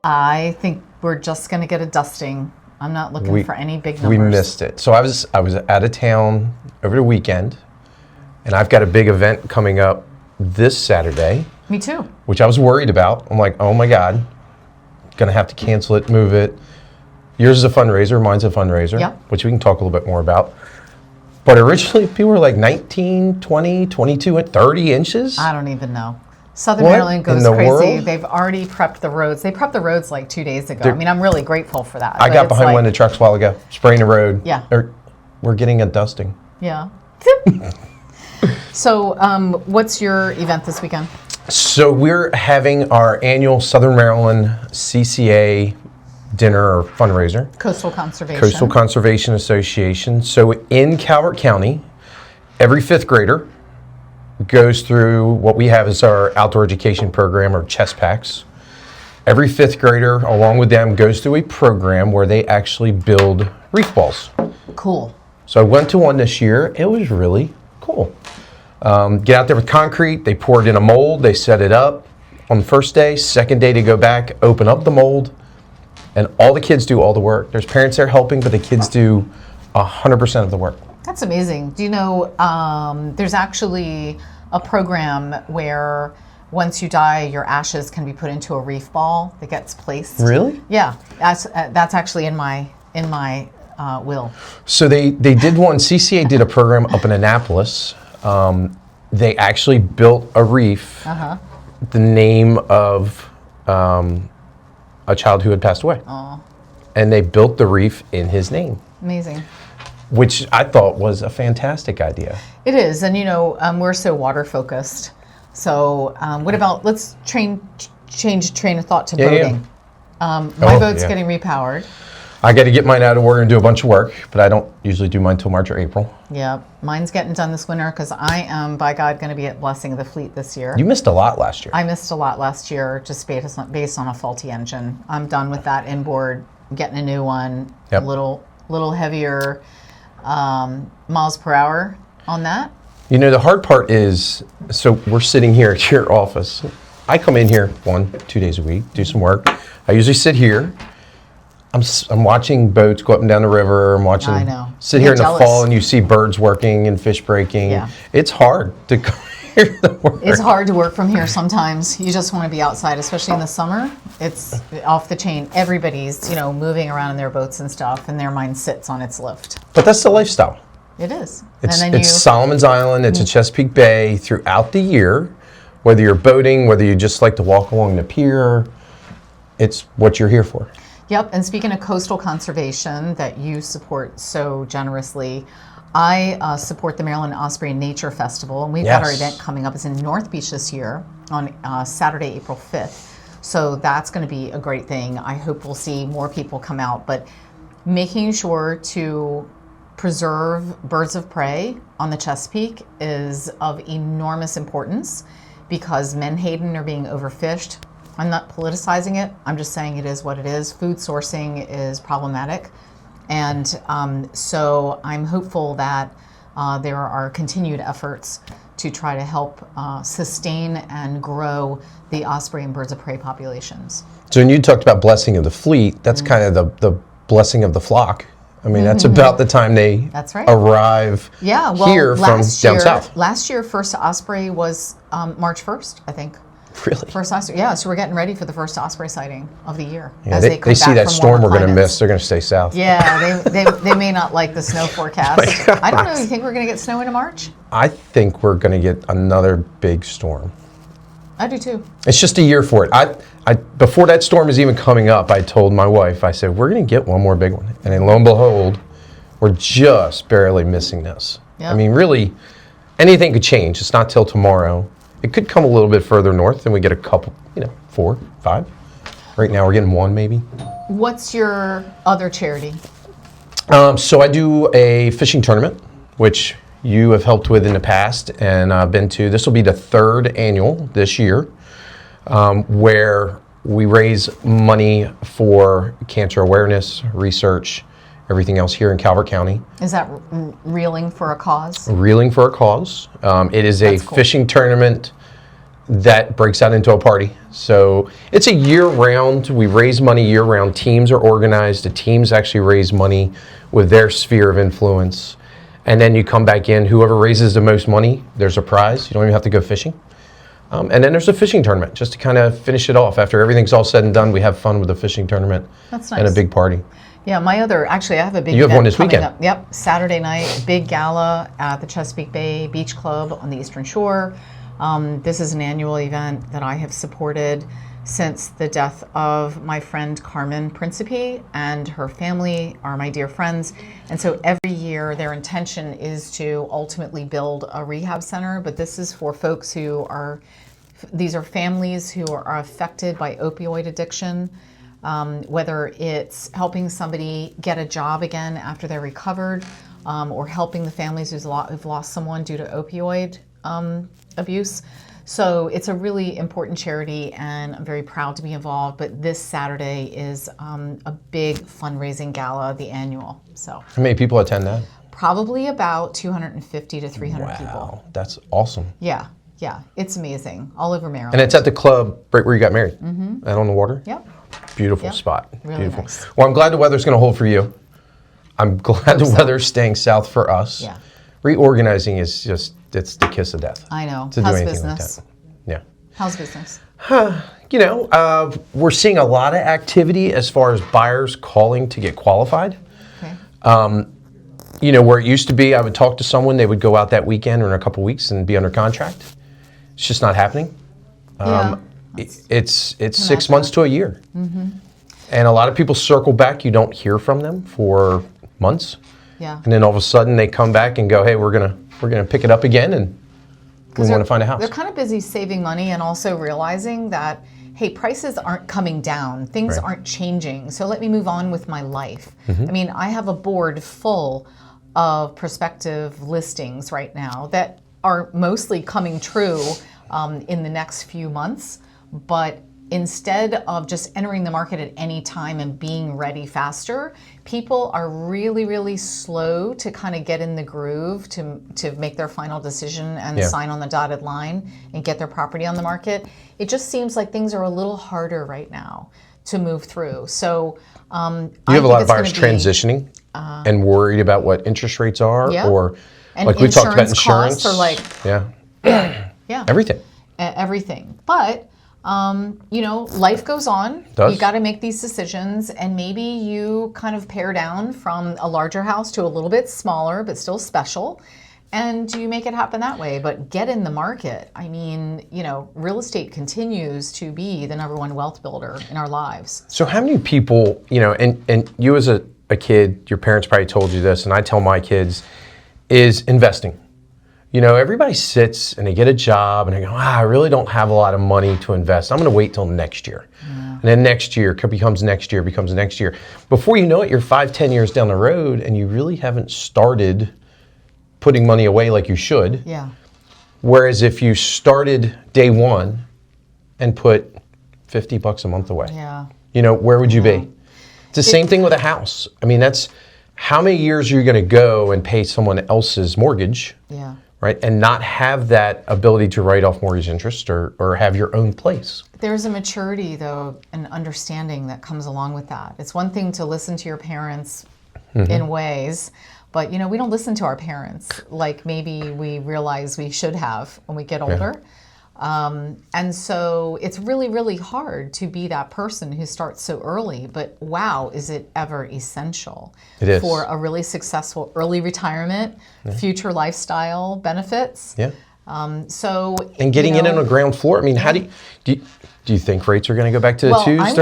I think we're just going to get a dusting. I'm not looking for any big numbers. We missed it. So I was out of town over the weekend, and I've got a big event coming up this Saturday. Me too. Which I was worried about. I'm like, oh my God, gonna have to cancel it, move it. Yours is a fundraiser, mine's a fundraiser, yep. Which we can talk a little bit more about. But originally people were like 19, 20, 22, and 30 inches. I don't even know. Southern Maryland goes crazy. World? They've already prepped the roads. They prepped the roads like 2 days ago. I mean, I'm really grateful for that. I got behind one of the trucks a while ago, spraying the road. Yeah. We're getting a dusting. Yeah. So what's your event this weekend? So we're having our annual Southern Maryland CCA dinner or fundraiser. Coastal Conservation. Coastal Conservation Association. So in Calvert County, every fifth grader goes through what we have as our outdoor education program, or chest packs. Every fifth grader, along with them, goes through a program where they actually build reef balls. Cool. So I went to one this year. It was really cool. Get out there with concrete. They pour it in a mold. They set it up on the first day. Second day, they go back, open up the mold, and all the kids do all the work. There's parents there helping, but the kids do 100% of the work. That's amazing. Do you know there's actually a program where once you die, your ashes can be put into a reef ball that gets placed? Really? Yeah, that's actually in my will. So they did one. CCA did a program up in Annapolis. They actually built a reef, the name of a child who had passed away. Aww. And they built the reef in his name. Amazing. Which I thought was a fantastic idea. It is, and you know, we're so water focused. So what about, let's change train of thought to boating. Yeah. My boat's getting repowered. I got to get mine out of order and do a bunch of work, but I don't usually do mine until March or April. Yeah, mine's getting done this winter because I am, by God, going to be at Blessing of the Fleet this year. You missed a lot last year. I missed a lot last year just based on a faulty engine. I'm done with that inboard, getting a new one, a little heavier miles per hour on that. You know, the hard part is, so we're sitting here at your office. I come in here 1-2 days a week, do some work. I usually sit here. I'm watching boats go up and down the river. I'm watching. I know. Sit here in the fall and you see birds working and fish breaking. Yeah. It's hard to come here to work. It's hard to work from here sometimes. You just want to be outside, especially in the summer. It's off the chain. Everybody's, moving around in their boats and stuff, and their mind sits on its lift. But that's the lifestyle. It is. It's Solomon's Island. It's a Chesapeake Bay throughout the year. Whether you're boating, whether you just like to walk along the pier, it's what you're here for. Yep, and speaking of coastal conservation that you support so generously, I support the Maryland Osprey Nature Festival, and we've got our event coming up. It's in North Beach this year on Saturday, April 5th. So that's going to be a great thing. I hope we'll see more people come out, but making sure to preserve birds of prey on the Chesapeake is of enormous importance because Menhaden are being overfished. I'm not politicizing it. I'm just saying it is what it is. Food sourcing is problematic. And so I'm hopeful that there are continued efforts to try to help sustain and grow the osprey and birds of prey populations. So when you talked about blessing of the fleet, that's kind of the blessing of the flock. I mean, that's about the time they arrive here from down south. Last year, first osprey was March 1st, I think. Really? First osprey, yeah. So we're getting ready for the first osprey sighting of the year. Yeah, as they see that storm we're going to miss. They're going to stay south. Yeah, they may not like the snow forecast. I don't know. You think we're going to get snow into March? I think we're going to get another big storm. I do too. It's just a year for it. I before that storm is even coming up, I told my wife, I said, we're going to get one more big one. And then lo and behold, we're just barely missing this. Yep. I mean, really, anything could change. It's not till tomorrow. It could come a little bit further north and we get a couple, 4, 5. Right now we're getting 1 maybe. What's your other charity? So I do a fishing tournament, which you have helped with in the past and I've been to. This will be the 3rd annual this year, where we raise money for cancer awareness, research, everything else here in Calvert County. Is that Reeling for a Cause? Reeling for a Cause. It is a fishing tournament that breaks out into a party. So it's a year-round. We raise money year-round. Teams are organized. The teams actually raise money with their sphere of influence. And then you come back in. Whoever raises the most money, there's a prize. You don't even have to go fishing. And then there's a fishing tournament just to kind of finish it off. After everything's all said and done, we have fun with the fishing tournament. That's nice. And a big party. Yeah, actually, I have a big You have event one this coming weekend. up. Yep, Saturday night, big gala at the Chesapeake Bay Beach Club on the Eastern Shore. This is an annual event that I have supported since the death of my friend Carmen Principe, and her family are my dear friends. And so every year their intention is to ultimately build a rehab center, but this is for folks these are families who are affected by opioid addiction. Whether it's helping somebody get a job again after they're recovered, or helping the families who've lost someone due to opioid abuse. So it's a really important charity, and I'm very proud to be involved. But this Saturday is a big fundraising gala, the annual. So How many people attend that? probably about 250 to 300 people. Wow, that's awesome. Yeah, it's amazing. All over Maryland. And it's at the club right where you got married, out on the water? Yep. Beautiful spot. Really Beautiful. nice. Well, I'm glad the weather's going to hold for you. I'm glad the weather's staying south for us. Yeah. Reorganizing is just, it's the kiss of death. I know. To do How's anything business? like that. Yeah. How's business? You know, we're seeing a lot of activity as far as buyers calling to get qualified. Okay. You know, where it used to be, I would talk to someone, they would go out that weekend or in a couple weeks and be under contract. It's just not happening. It's 6 months to a year. And a lot of people circle back. You don't hear from them for months. Yeah. And then all of a sudden they come back and go, hey, we're gonna pick it up again, and we want to find a house. They're kind of busy saving money and also realizing that, hey, prices aren't coming down. Things aren't changing. So let me move on with my life. I mean, I have a board full of prospective listings right now that are mostly coming true in the next few months. But instead of just entering the market at any time and being ready faster, people are really, really slow to kind of get in the groove to make their final decision and sign on the dotted line and get their property on the market. It just seems like things are a little harder right now to move through. So you have a lot of buyers transitioning and worried about what interest rates are, or and like we talked about insurance. Costs are like everything. Everything. But you know, life goes on. You got to make these decisions, and maybe you kind of pare down from a larger house to a little bit smaller, but still special, and you make it happen that way. But get in the market. I mean, you know, real estate continues to be the #1 wealth builder in our lives. So how many people, you know, and you as a kid, your parents probably told you this, and I tell my kids, is investing. You know, everybody sits and they get a job and they go, I really don't have a lot of money to invest. I'm going to wait till next year. And then next year becomes next year. Before you know it, you're 5-10 years down the road and you really haven't started putting money away like you should. Yeah. Whereas if you started day one and put $50 a month away, you know, where would you be? It's the same thing with a house. I mean, that's how many years are you going to go and pay someone else's mortgage? Yeah. Right, and not have that ability to write off mortgage interest or have your own place. There's a maturity, though, and understanding that comes along with that. It's one thing to listen to your parents in ways, but you know, we don't listen to our parents like maybe we realize we should have when we get older. And so it's really, really hard to be that person who starts so early, but wow, is it ever essential for a really successful early retirement, future lifestyle benefits. And getting in on the ground floor. I mean, how do you think rates are going to go back to the twos?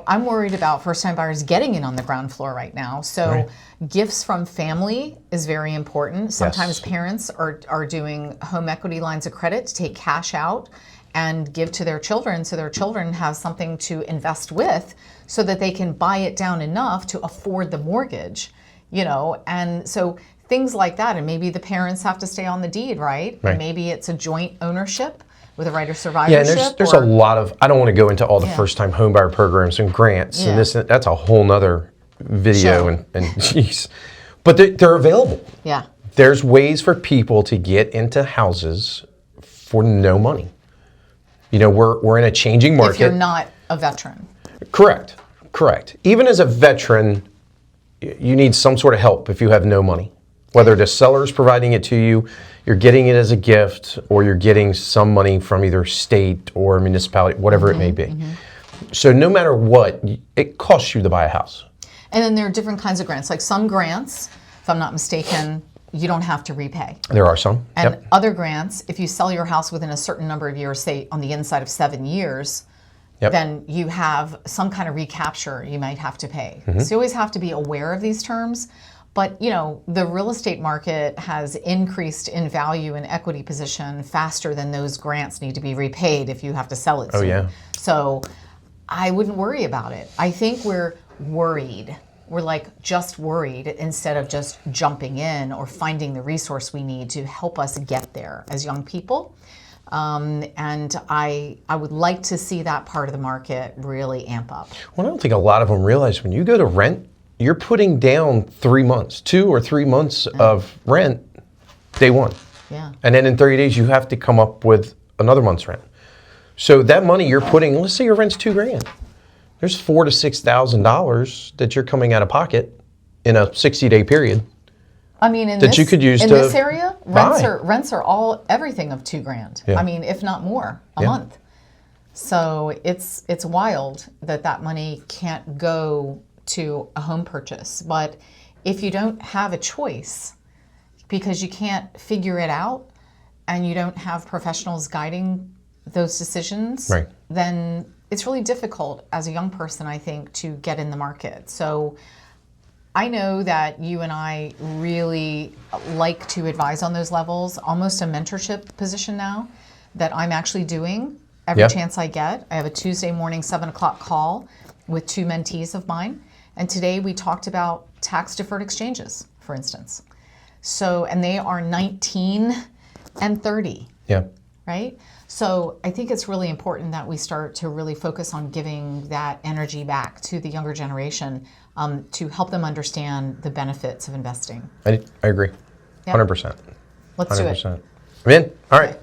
I'm worried about first-time buyers getting in on the ground floor right now. So gifts from family is very important. Sometimes parents are doing home equity lines of credit to take cash out and give to their children so their children have something to invest with so that they can buy it down enough to afford the mortgage, you know. And so things like that, and maybe the parents have to stay on the deed, right? And maybe it's a joint ownership with a right of survivorship. Yeah, and there's a lot of, I don't want to go into all the first-time homebuyer programs and grants, and that's a whole nother video, and geez. But they're available. Yeah. There's ways for people to get into houses for no money. we're in a changing market. If you're not a veteran. Correct. Even as a veteran, you need some sort of help if you have no money. Whether the seller is providing it to you, you're getting it as a gift, or you're getting some money from either state or municipality, whatever it may be. So no matter what, it costs you to buy a house. And then there are different kinds of grants. Like some grants, if I'm not mistaken, you don't have to repay. There are some. And other grants, if you sell your house within a certain number of years, say on the inside of 7 years, then you have some kind of recapture you might have to pay. So you always have to be aware of these terms. But, the real estate market has increased in value and equity position faster than those grants need to be repaid if you have to sell it soon. Oh, yeah. So I wouldn't worry about it. I think we're worried. We're just worried instead of just jumping in or finding the resource we need to help us get there as young people. And I would like to see that part of the market really amp up. Well, I don't think a lot of them realize when you go to rent, you're putting down 3 months, 2 or 3 months of rent day one. Yeah. And then in 30 days, you have to come up with another month's rent. So that money you're putting, let's say your rent's $2,000. There's $4,000 to $6,000 that you're coming out of pocket in a 60-day period. I mean, you could use in to this area, buy. rents are everything of $2,000. Yeah. I mean, if not more, a month. So it's wild that money can't go to a home purchase. But if you don't have a choice because you can't figure it out and you don't have professionals guiding those decisions, then it's really difficult as a young person, I think, to get in the market. So I know that you and I really like to advise on those levels, almost a mentorship position now that I'm actually doing every chance I get. I have a Tuesday morning 7 o'clock call with 2 mentees of mine. And today we talked about tax deferred exchanges, for instance. So, and they are 19 and 30. Yeah. Right? So I think it's really important that we start to really focus on giving that energy back to the younger generation to help them understand the benefits of investing. I agree. 100%. Let's do it. I'm in. All right.